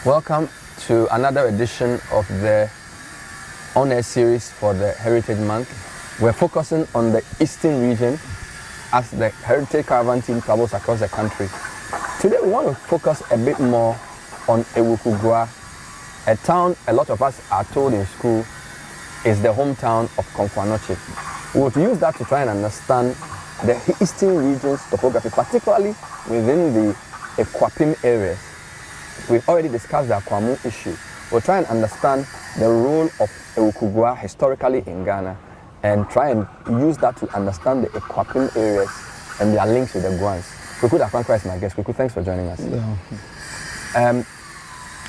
Welcome to another edition of the on-air series for the Heritage Month. We're focusing on the Eastern region as the Heritage Caravan team travels across the country. Today we want to focus a bit more on Ugua, a town a lot of us are told in school is the hometown of Okomfo Anokye. We will use that to try and understand the Eastern region's topography, particularly within the Akwapim areas. We've already discussed the Akwamu issue. We'll try and understand the role of Ugua historically in Ghana and try and use that to understand the Akwapim areas and their links with the Guans. Guan and Akan is my guest. Guan, thanks for joining us. Yeah.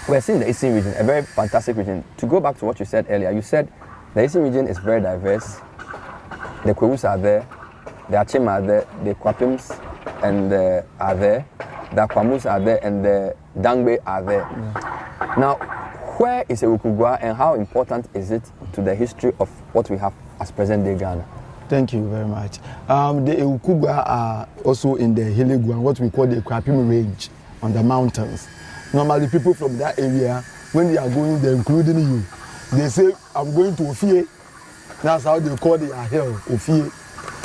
We're seeing the Eastern region, a very fantastic region. To go back to what you said earlier, you said the Eastern region is very diverse. The Kwewus are there, the Achim are there, the Kwapims are there, the Akwamus are there, and the Dangbe are there. Yeah. Now, where is Ugua and how important is it to the history of what we have as present-day Ghana? Thank you very much. The Ugua are also in the hilly Guan, what we call the Akwapim range on the mountains. Normally, people from that area, when they are going there, including you, they say, I'm going to Ofie. That's how they call the hill, Ofie.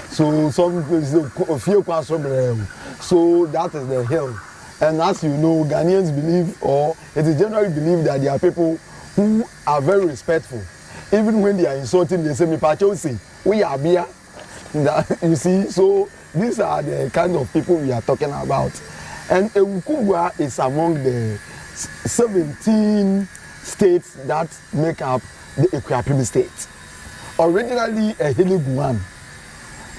So some people say, Ofie Kwasobreu. So that is the hill. And as you know, Ghanaians believe, or it is generally believed that there are people who are very respectful. Even when they are insulting, they say, "Mi pachosi, we are here." You see, so these are the kind of people we are talking about. And Ugua is among the 17 states that make up the Akwapim state. Originally a hilly Guan,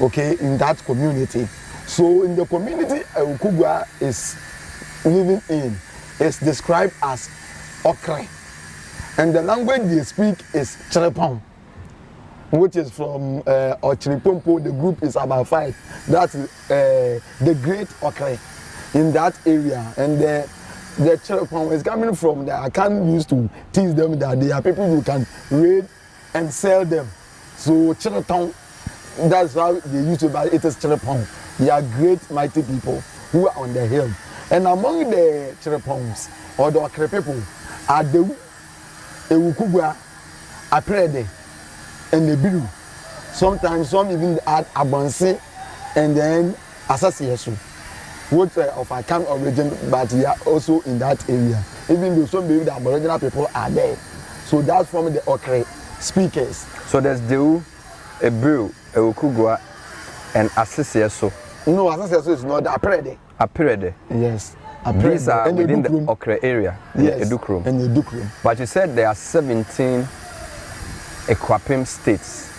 okay, in that community. So in the community Ugua is living in is described as Okre. And the language they speak is Cherepon, which is from Ochiripompo. The group is about 5. That's the Great Okre in that area. And the Cherepon is coming from the Akan used to teach them that they are people who can raid and sell them. So Cherepon, that's how they used to buy it. Is Cherepon. They are great mighty people who are on the hill. And among the Cherepons or the Okre people are the Ugua, Aprede, and the Biru. Sometimes some even add Abanse and then Asasiesu, which of Akan origin, but they are also in that area. Even though some believe the Aboriginal people are there. So that's from the Okre speakers. So there's Deu, Ebiru, Ugua, and Asasiesu. No, Asasiesu is not Aprede. Aprede. Yes. These are within the Okre area, yes, Edukrum. And Edukrum. But you said there are 17 Akwapim states.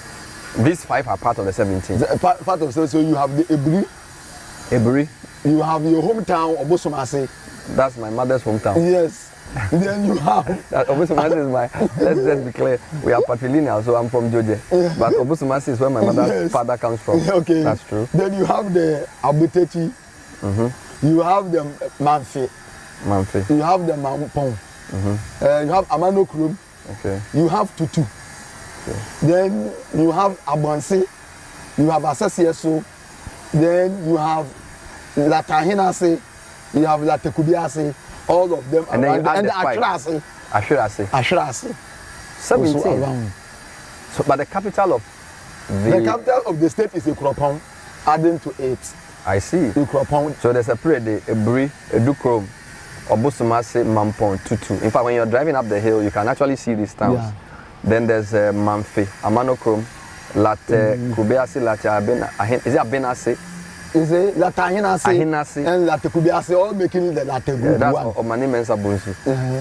These 5 are part of the 17. Part of the 17, so you have the Eburi. You have your hometown, Obosomase. That's my mother's hometown. Yes. Then you have... Obosomase is my... Let's just be clear. We are patrilineal, so I'm from Joje. But Obosomase is where my mother's father comes from. Okay. That's true. Then you have the Abutechi. You have the Manfe. You have the Mampong. You have Amanokrum. Okay. You have Tutu. Okay. Then you have Abanse. You have Asasieso. Then you have Larteh. You have Larteh. All of them. And then and the Ashirase. 17. So, but the capital of the state is Ikropong, adding to 8. I see. Ikropong. So there's a Aprede, Eburi, Edukrom, Obosomase, Mampong, Tutu. In fact, when you're driving up the hill, you can actually see these towns. Yeah. Then there's Manfe, Amanokrom, Larteh, Kubease, Larteh, is it Abenase? Is it Larteh and Larteh Kubease, all making the Larteh group? That's Omani Mensa Bunsu.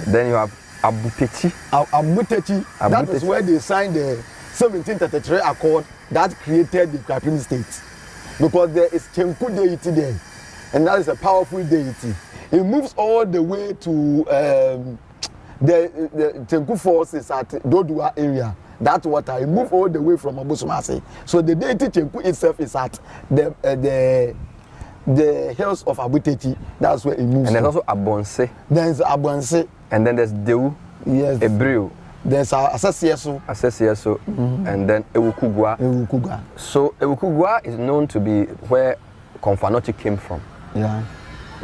Then you have Abutechi. Abutechi. That is where they signed the 1733 Accord that created the Akwapim state. Because there is Chenku deity there, and that is a powerful deity. It moves all the way to the Chenku forces at Dodua area. That water, it moves all the way from Obosomase. So the deity Chenku itself is at the hills of Abutechi. That's where it moves. And there's also Abonse. There's Abonse. And then there's Deu, yes, Ebiru. There's Asasieso. And then Ugua. So Ugua is known to be where Okomfo Anokye came from. Yeah.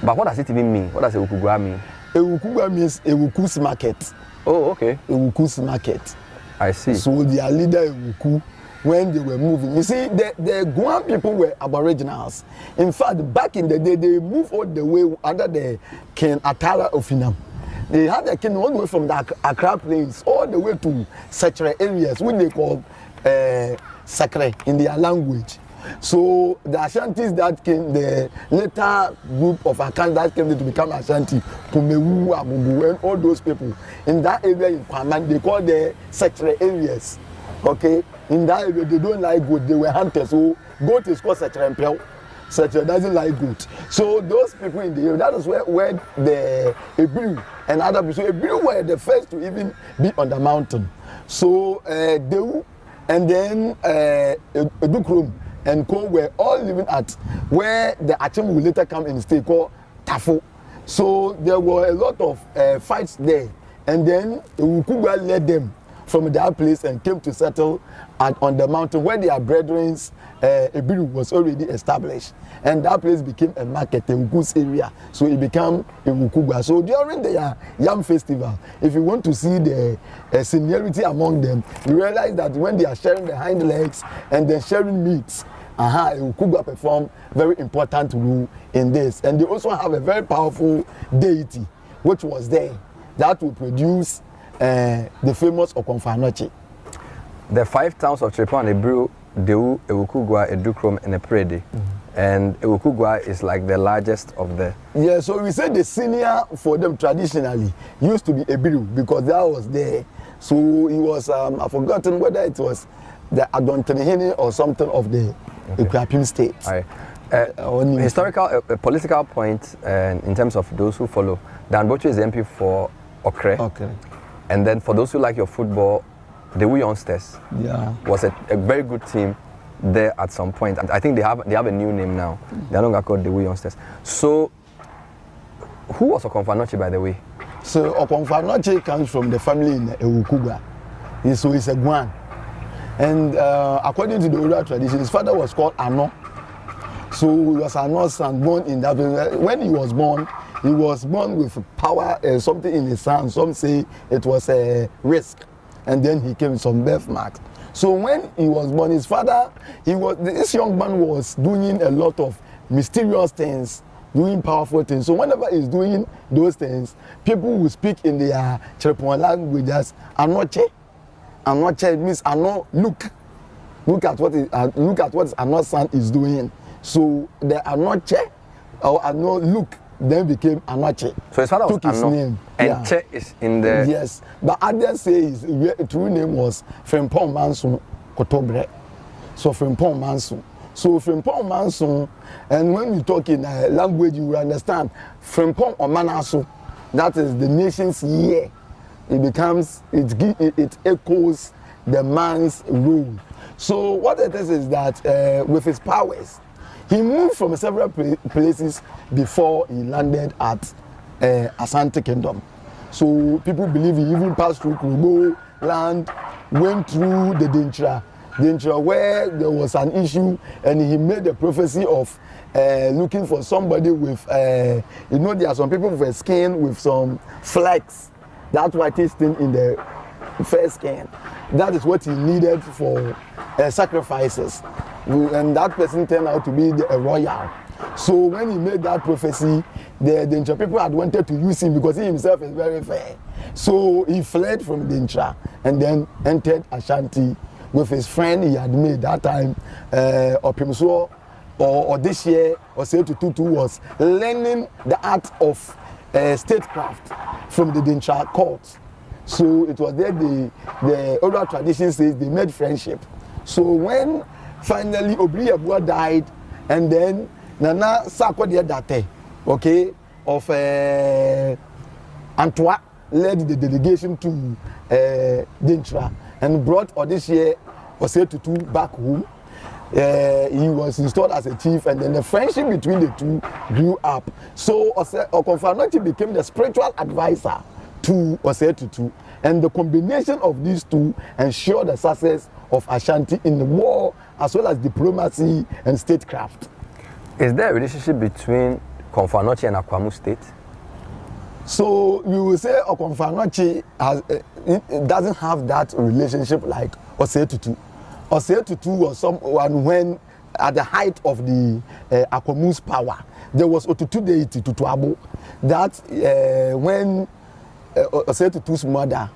But what does it even mean? What does Ugua mean? Ewukugwa means Ewuku's market. Oh, okay. Ewuku's market. I see. So their leader Ewuku, when they were moving, you see, the Guan people were Aboriginals. In fact, back in the day, they moved all the way under the King Atara of Inam. They had the king all the way from the Accra Plains all the way to Sacre areas, which they call Sacre in their language. So the Ashantis that came, the later group of Akan that came to become Ashanti, Kumewu, Abubu, and all those people in that area in Kwaman, they call the Sacre areas. Okay, in that area they don't like goat, they were hunters. So goat is called Sacre Impel. Sacre doesn't like goat. So those people in the area, that is where the Ebiru and other people, so Ebiru were the first to even be on the mountain. So Dewu and then Edukrum and Co were all living at where the Achim will later come and stay called Tafo. So there were a lot of fights there, and then Ewukugwa led them from that place and came to settle on the mountain where their brethren's Ebiru was already established, and that place became a market, Ewuku's area, so it became Ewukugwa. So during the Yam festival, if you want to see the seniority among them, you realize that when they are sharing the hind legs and then sharing meats, Ewukugwa perform very important role in this. And they also have a very powerful deity which was there that will produce the famous Okomfo Anokye. The 5 towns of Chirepon and Ebiru, Dewu, Ewukugwa, Edukrom, and Eprede. And Ewukugwa is like the largest of the... Yeah, so we say the senior for them traditionally used to be Ebiru because that was there. So he was, I've forgotten whether it was the Adontenehene or something of the Equapim state. All right. Historical, political point in terms of those who follow. Dan Bocho is the MP for Okre. Okay. And then for those who like your football, the Youngsters was a very good team there at some point. And I think they have a new name now. They're no longer called the Youngsters. So, who was Okomfo Anokye, by the way? So Okomfo Anokye comes from the family in Ewukugwa. So he's a Guan. And according to the oral tradition, his father was called Ano. So he was Ano's son, born in that. When he was born with power, something in his hand. Some say it was a risk. And then he came with some birthmarks. So when he was born, his father, this young man was doing a lot of mysterious things, doing powerful things. So whenever he's doing those things, people will speak in their Chirepon language as Anokye. Anokye means Ano, look at what Ano's son is doing. So the Anokye or Ano look then became Anokye. So his father was took his Ano, name. and Che is in the... Yes, but others say his true name was Frimpong Manson Kotobre. So Frimpong Manson. So Frimpong Manson, and when we talk in language, you will understand Frimpong Omanaso. That is the nation's year. It echoes the man's rule. So what it is that with his powers, he moved from several places before he landed at Asante Kingdom. So people believe he even passed through Kurubo land, went through the Dintra where there was an issue, and he made the prophecy of looking for somebody with, there are some people with a skin with some flecks, that whitish thing in the fair skin. That is what he needed for sacrifices. And that person turned out to be a royal. So when he made that prophecy, the Dintra people had wanted to use him because he himself is very fair. So he fled from Dintra and then entered Ashanti with his friend he had made that time, Otumfuo, or this year, Osei Tutu was learning the art of statecraft from the Dintra courts. So it was there the oral tradition says they made friendship. So when finally Ugua died, and then Nana Sarkodie Larteh, okay, of Antwa led the delegation to Dintra and brought Odysseus Osei Tutu back home. He was installed as a chief, and then the friendship between the two grew up. So Okomfo Anokye became the spiritual advisor to Osei Tutu, and the combination of these two ensured the success of Ashanti in the war as well as diplomacy and statecraft. Is there a relationship between Okomfo Anokye and Akwamu State? So we will say Okomfo Anokye it doesn't have that relationship like Osei Tutu. Osei Tutu was someone when at the height of the Akwamu's power, there was Otutu deity Tutuabo. That when Osei Tutu's mother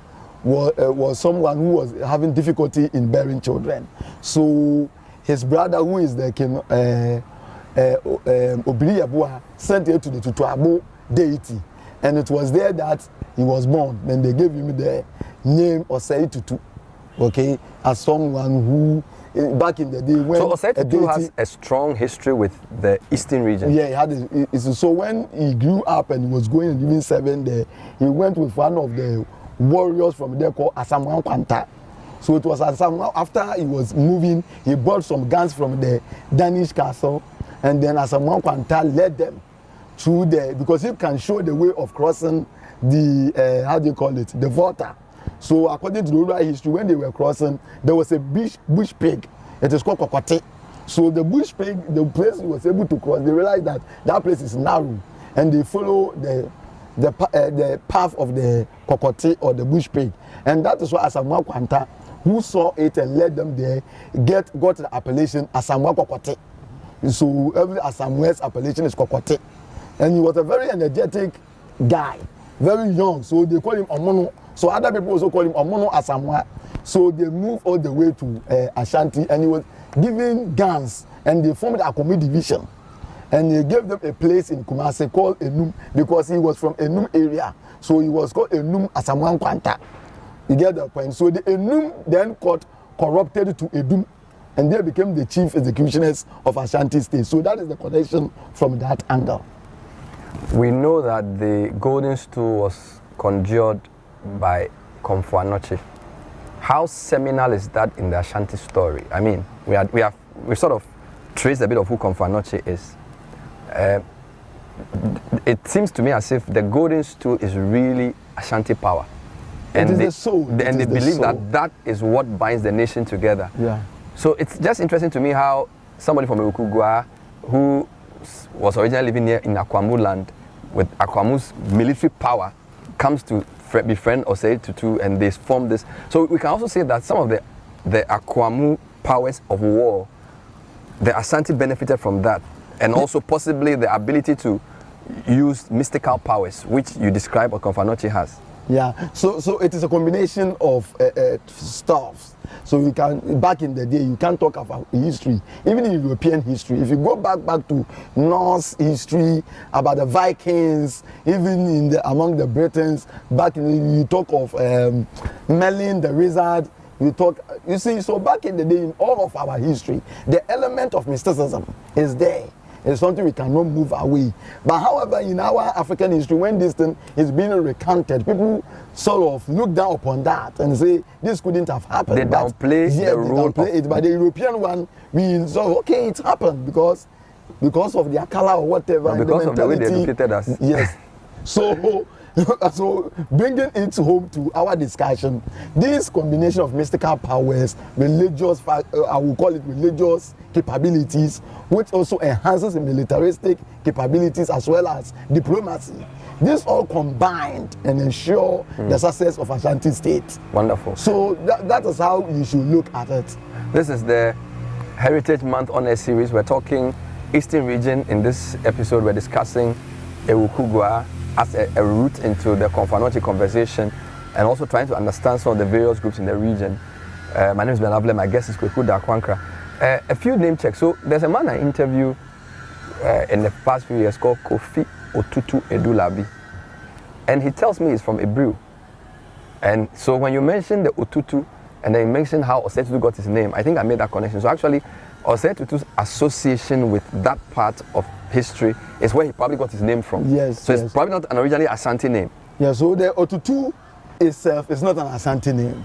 was someone who was having difficulty in bearing children. So his brother, who is the king, Obiri sent her to the Tutuabo deity, and it was there that he was born. Then they gave him the name Osei Tutu, okay, as someone who back in the day when so Osei Tutu has a strong history with the eastern region. Yeah, he had so when he grew up and he was going and even serving there, he went with one of the warriors from there called Asante and Akwamu. So it was Asante. After he was moving, he bought some guns from the Danish castle, and then Asante and Akwamu led them through there because he can show the way of crossing the how do you call it, the water. So according to the oral history, when they were crossing, there was a bush pig. It is called Kokote. So the bush pig, the place he was able to cross, they realized that that place is narrow, and they follow the path of the Kokote or the bush pig, and that is why Asante and Akwamu, who saw it and led them there, got the appellation Asante Kokote. So every Asamoah's appellation is Kokote, and he was a very energetic guy, very young. So they call him Omono. So other people also call him Omono Asamoah. So they moved all the way to Ashanti, and he was giving guns, and they formed a Akwamu division. And he gave them a place in Kumasi called Enum because he was from Enum area. So he was called Enum Asante and Akwamu. You get the point? So the Enum then got corrupted to Edum, and they became the chief executioners of Ashanti State. So that is the connection from that angle. We know that the golden stool was conjured by Okomfo Anokye. How seminal is that in the Ashanti story? I mean, we sort of traced a bit of who Okomfo Anokye is. It seems to me as if the golden stool is really Ashanti power, and it is the soul. And they believe that is what binds the nation together. Yeah. So it's just interesting to me how somebody from Ugua, who was originally living here in Akwamu land, with Akwamu's military power, comes to befriend Osei Tutu, and they form this. So we can also say that some of the Akwamu powers of war, the Asante benefited from that, and also possibly the ability to use mystical powers, which you describe Okomfo Anokye has. Yeah, so it is a combination of stuffs. So you can, back in the day, you can't talk about history, even in European history. If you go back to Norse history, about the Vikings, even among the Britons, back in you talk of Merlin the wizard. You see, so back in the day, in all of our history, the element of mysticism is there. It's something we cannot move away. But however, in our African history, when this thing is being recounted, people sort of look down upon that and say, this couldn't have happened. They downplay the role. But the European one, we say, okay, it's happened because of their color or whatever. Because of the way they educated us. Yes. So bringing it home to our discussion, this combination of mystical powers, religious, I will call it religious capabilities, which also enhances the militaristic capabilities as well as diplomacy. This all combined and ensure the success of Ashanti State. Wonderful. So that is how you should look at it. This is the Heritage Month Honor Series. We're talking Eastern region. In this episode, we're discussing Ugua as a route into the Okomfo Anokye conversation, and also trying to understand some of the various groups in the region. My name is Ben. My guest is Kweku Dakwankra. A few name checks. So there's a man I interviewed in the past few years called Kofi Otutu Edulabi, and he tells me he's from Ebrew. And so when you mention the Otutu, and then you mention how Osei Tutu got his name, I think I made that connection. So actually, Osei Tutu's association with that part of history is where he probably got his name from. Yes. So it's probably not an originally Asante name. Yeah, so the Otutu itself is not an Asante name.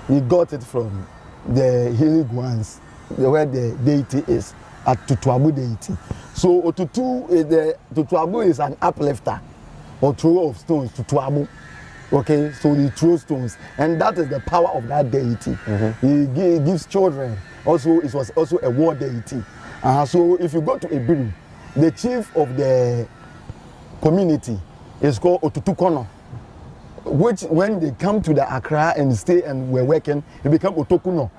He got it from the Hilly Guans, where the deity is, at Tutuabu deity. So Tutuabu is an uplifter or thrower of stones, Tutuabu. Okay, so he throws stones, and that is the power of that deity. He gives children. Also, it was also a war deity. So if you go to Ibiru, the chief of the community is called Otutu, which when they come to the Accra and stay and were working, it became Otokuno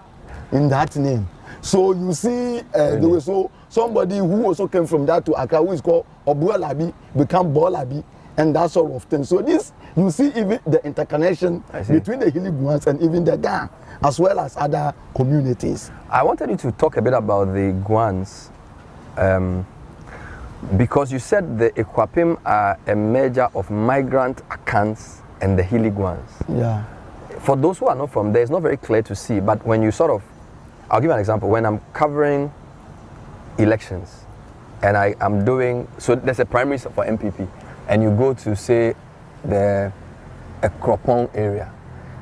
in that name. So you see, there was somebody who also came from that to Accra, who is called Obualabi, become Bolabi, and that sort of thing. So this, you see even the interconnection between the Hilly Guans and even the Ga, as well as other communities. I wanted you to talk a bit about the Guans, because you said the Ekwapim are a merger of migrant Akans and the Hilly Guans. Yeah. For those who are not from there, it's not very clear to see, but when you sort of, I'll give you an example. When I'm covering elections and I'm doing, so there's a primary for MPP, and you go to, say, the Ekropong area,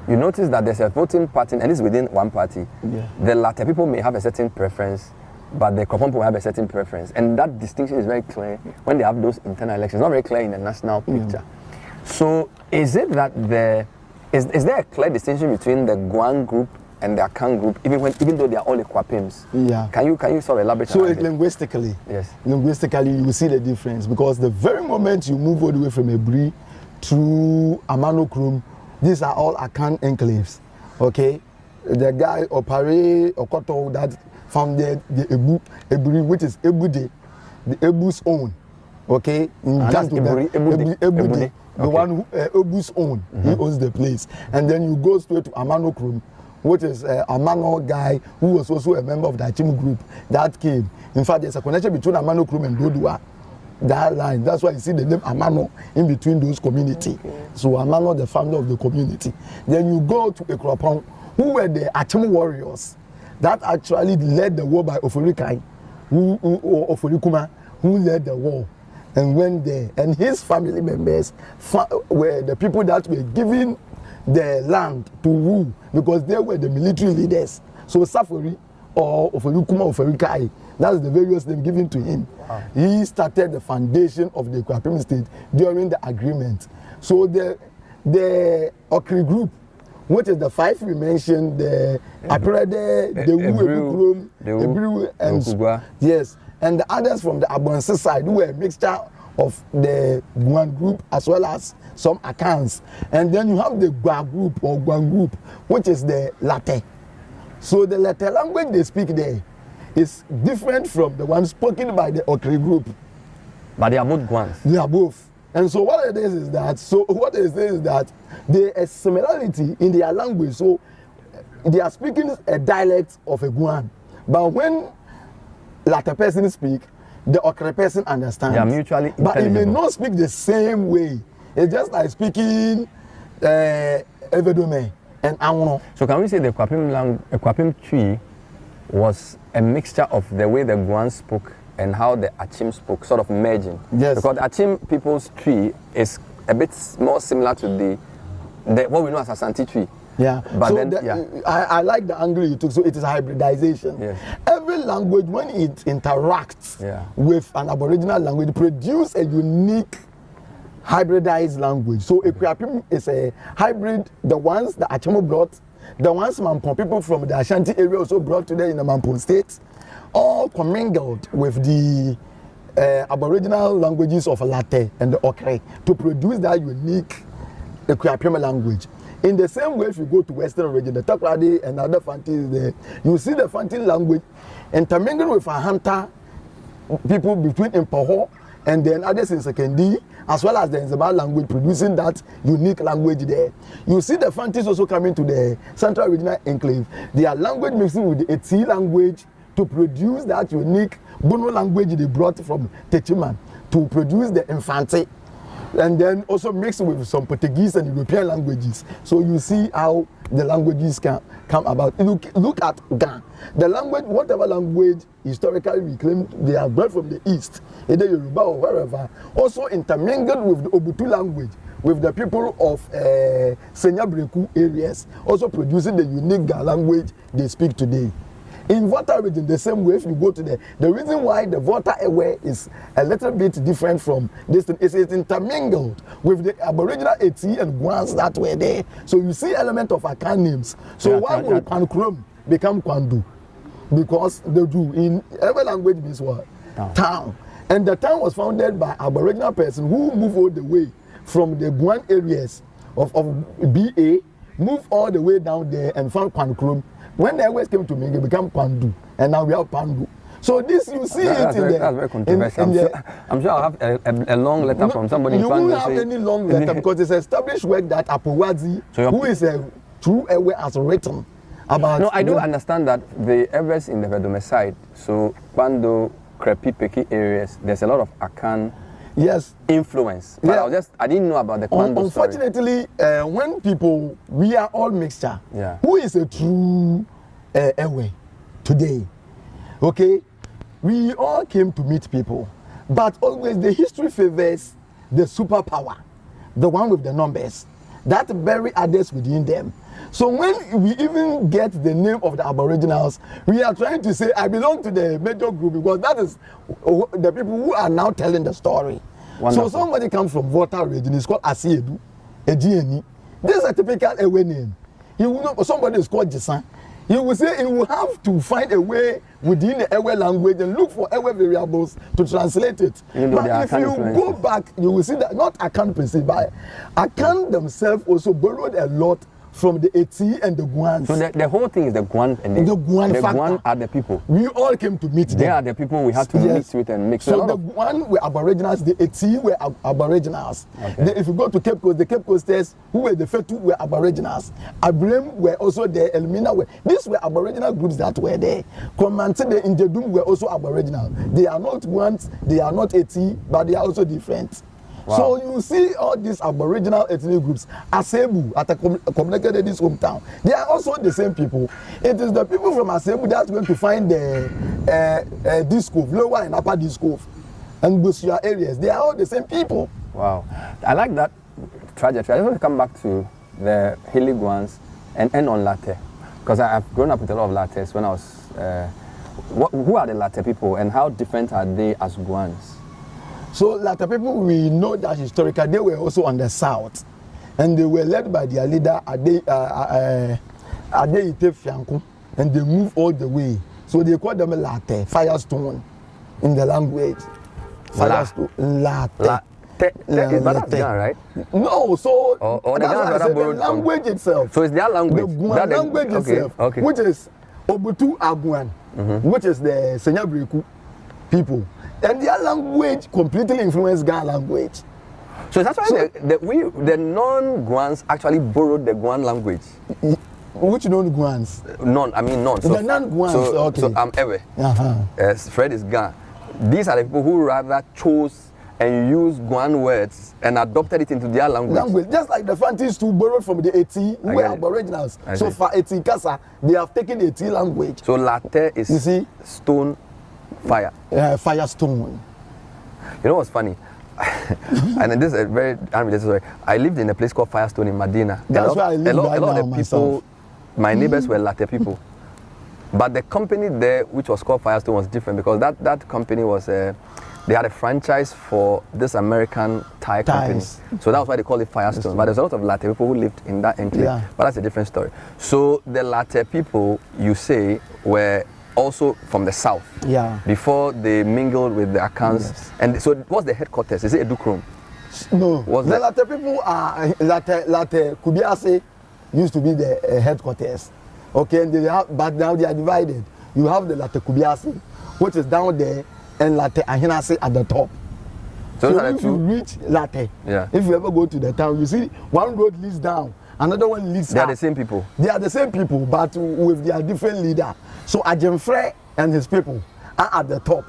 you notice that there's a voting pattern, and it's within one party. Yeah. The Larteh people may have a certain preference, but the Ekropong people have a certain preference. And that distinction is very clear when they have those internal elections, not very clear in the national picture. So is it that is there a clear distinction between the Guan group and the Akan group, even though they are all Ekwapims? Yeah. Can you sort of elaborate? So linguistically, yes. Linguistically, you will see the difference, because the very moment you move all the way from Ebri to Amanokrum, these are all Akan enclaves. Okay, the guy Opare Okoto that founded the Ebri, which is Ebude, the Ebu's own. Okay, Ebude. The one who Ebu's own, he owns the place. And then you go straight to Amanokrum, which is Amano guy who was also a member of the Achim group that came. In fact, there's a connection between Amanokrum and Dodua. That line, that's why you see the name Amano in between those community. So Amano, the founder of the community. Then you go to Ekropong, who were the Achim warriors that actually led the war by Oforikai, or Oforikuma, who led the war and went there. And his family members were the people that were given the land to rule, because they were the military leaders. So Safori or Oforikuma, Oforikai, that's the various names given to him. Wow. He started the foundation of the Ekwapim state during the agreement. So the Okri group, which is the five we mentioned, the Aprede, the Wu, the Ebru, and Ugua. Yes, and the others from the Abonse side, who were a mixture of the Guan group as well as some Akans. And then you have the Gua group or Guan group, which is the Larteh. So the Larteh language they speak there is different from the one spoken by the Okri group. But they are both Guans. They are both. And so what it is that there is similarity in their language. So they are speaking a dialect of a Guan. But when Larteh person speak, the Okri person understands. They are mutually intelligible. But it may not speak the same way. It's just like speaking Evedome and Awono. So can we say the Ekwapim tree was a mixture of the way the Guan spoke and how the Achim spoke, sort of merging? Yes. Because the Achim people's tree is a bit more similar to the what we know as Asante tree. Yeah, but so then, I like the angle you took. So it is hybridization. Yes. Every language, when it interacts with an Aboriginal language, produce a unique hybridized language. So Ekwapim is a hybrid. The ones the Achimo brought, the ones Mampon people from the Ashanti area also brought today in the Mampon state, all commingled with the Aboriginal languages of Larteh and the Okre to produce that unique Ekwapim language. In the same way, if you go to Western region, the Takrade and other Fantis there, you see the Fanti language intermingling with a hunter people between Impaho and then others in Sekendi, as well as the Nzaba language, producing that unique language there. You see the Fantis also coming to the Central Regional Enclave. Their language mixing with the Eti language to produce that unique Bono language they brought from Techiman to produce the Infante. And then also mixed with some Portuguese and European languages. So you see how the languages can come about. Look at Ga. The language, whatever language historically we claim they are brought from the East, either Yoruba or wherever, also intermingled with the Obutu language, with the people of Senya Breku areas, also producing the unique Ga language they speak today. In Volta region, the same way, if you go to the reason why the Volta area is a little bit different from this thing is it's intermingled with the Aboriginal Eti and Guans that were there. So you see element of Akan names. So why will Kwankrom become Kwandu? Because they do in every language means what? Town. And the town was founded by Aboriginal person who moved all the way from the Guan areas of BA, move all the way down there and found Kwankrom. When the Ewe came to me, they became Kwandu, and now we have Pandu. So this you see that's very controversial. I'm sure I'll have a long letter from somebody. You won't have any long letter because it's established work that Apowazi, who is a true Ewe, has written about. No, I do understand that the Ewes in the Vedome side, so Pando, Krepi, Peki areas, there's a lot of Akan influence. But I didn't know about the Kwando unfortunately, when people, we are all mixture. Who is a true Ewe today? Okay, we all came to meet people, but always the history favors the superpower, the one with the numbers, that bury others within them. So when we even get the name of the Aboriginals, we are trying to say, I belong to the major group, because that is the people who are now telling the story. Wonderful. So somebody comes from Volta region, it's called Asiedu, Ejieni. This is a typical Ewe name. You will know somebody is called Jisan. You will say you will have to find a way within the Ewe language and look for Ewe variables to translate it. But if you go back, you will see that not Akan per se, but Akan themselves also borrowed a lot from the Eti and the Guans. So the whole thing is the Guan and the Guan factor. Guan are the people. We all came to meet them. They are the people we have to mix with and mix. So the Guan were Aboriginals, the Eti were Aboriginals. Okay. If you go to Cape Coast, the Cape Coasters who were the Fetu were Aboriginals. Abrem were also there, Elmina were. These were Aboriginal groups that were there. Komante the Injedum were also Aboriginal. They are not Guans, they are not Eti, but they are also different. Wow. So you see all these Aboriginal ethnic groups, Asebu, at a communicated in this hometown, they are also the same people. It is the people from Asebu that's going to find the disco, lower and upper disco, and Busia areas. They are all the same people. Wow. I like that trajectory. I want to come back to the Hilly Guans and end on Larteh, because I've grown up with a lot of Lartehs when I was... who are the Larteh people and how different are they as Guans? So Larteh people, we know that historically they were also on the south, and they were led by their leader Ade Ite Fianko, and they moved all the way. So they call them Larteh, firestone in the language. Firestone, Larteh. But that's Ghana, right? No, so that's the language itself. So it's their language. The Guan language itself, which is Obutu Aguan, which is the Senyabreku people. And their language completely influenced Ghana language. So that's why the non-Guans actually borrowed the Guan language. Which non-Guans? Non. So the non-Guans, okay. So I'm Ewe. Fred is Ghana. These are the people who rather chose and used Guan words and adopted it into their language. Just like the Fantis too borrowed from the Eti, who were Aboriginals. So for Eti Kasa, they have taken the Eti language. So Larteh is, you see, stone, fire. Firestone. You know what's funny? And this is a very unrelated story. I lived in a place called Firestone in Medina. That's where I live right now. A lot of the people, my neighbors were Larteh people. But the company there, which was called Firestone, was different because that company was they had a franchise for this American Thai company. So that's why they call it Firestone. But there's a lot of Larteh people who lived in that enclave. Yeah. But that's a different story. So the Larteh people, you say, were also from the south. Yeah. Before they mingled with the Akans. Yes. And so what's the headquarters? Is it Edukrom? No. The Larteh people are Larteh Kubiase used to be the headquarters. Okay, and but now they are divided. You have the Larteh Kubiase, which is down there, and Larteh Ahinase at the top. So if you reach Larteh, if you ever go to the town, you see one road leads down, another one leads up. They are the same people. They are the same people, but with their different leader. So Ajemfre and his people are at the top,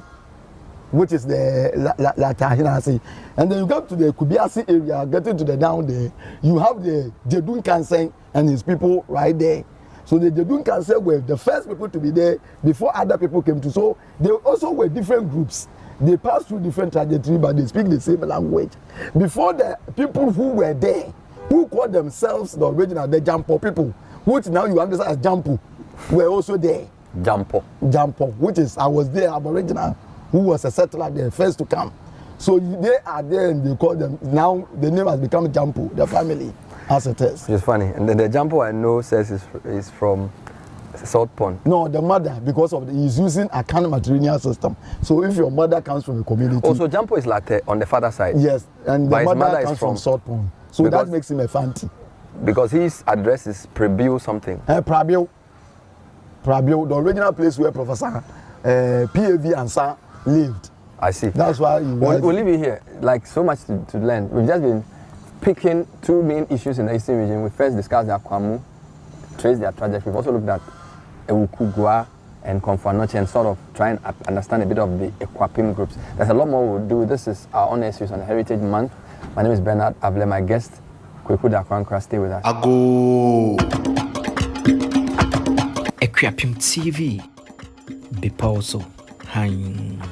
which is the Larteh Ahinase. And then you go to the Kubiase area, getting to the down there, you have the Jedun Kansen and his people right there. So the Jedun Kansen were the first people to be there before other people came to. So they also were different groups. They passed through different trajectory, but they speak the same language. Before the people who were there, who called themselves the original, the Jampo people, which now you understand as Jampo, were also there. Jampo, which is, I was there, Aboriginal, who was a settler there, first to come. So they are there and they call them, now the name has become Jampo, the family, as it is. It's funny. And then the Jampo I know says is from Salt pond. No, the mother, because he's using Akan matrilineal system. So if your mother comes from a community. Also, Jampo is Larteh on the father side. Yes, and but the his mother comes from Salt Pond. So that makes him a Fanti. Because his address is Prebio something. Prabio, the original place where Professor PAV and Sa lived. I see. That's why we'll leave it here. Like, so much to learn. We've just been picking two main issues in the Eastern region. We first discussed the Akwamu, traced their trajectory. We've also looked at Ugua and Okomfo Anokye and sort of try and understand a bit of the Ekwapim groups. There's a lot more we'll do. This is our honor series on the Heritage Month. My name is Bernard. I've let my guest, Kweku Dakwankra, stay with us. Ago Ekwapim TV. Be also. Hein.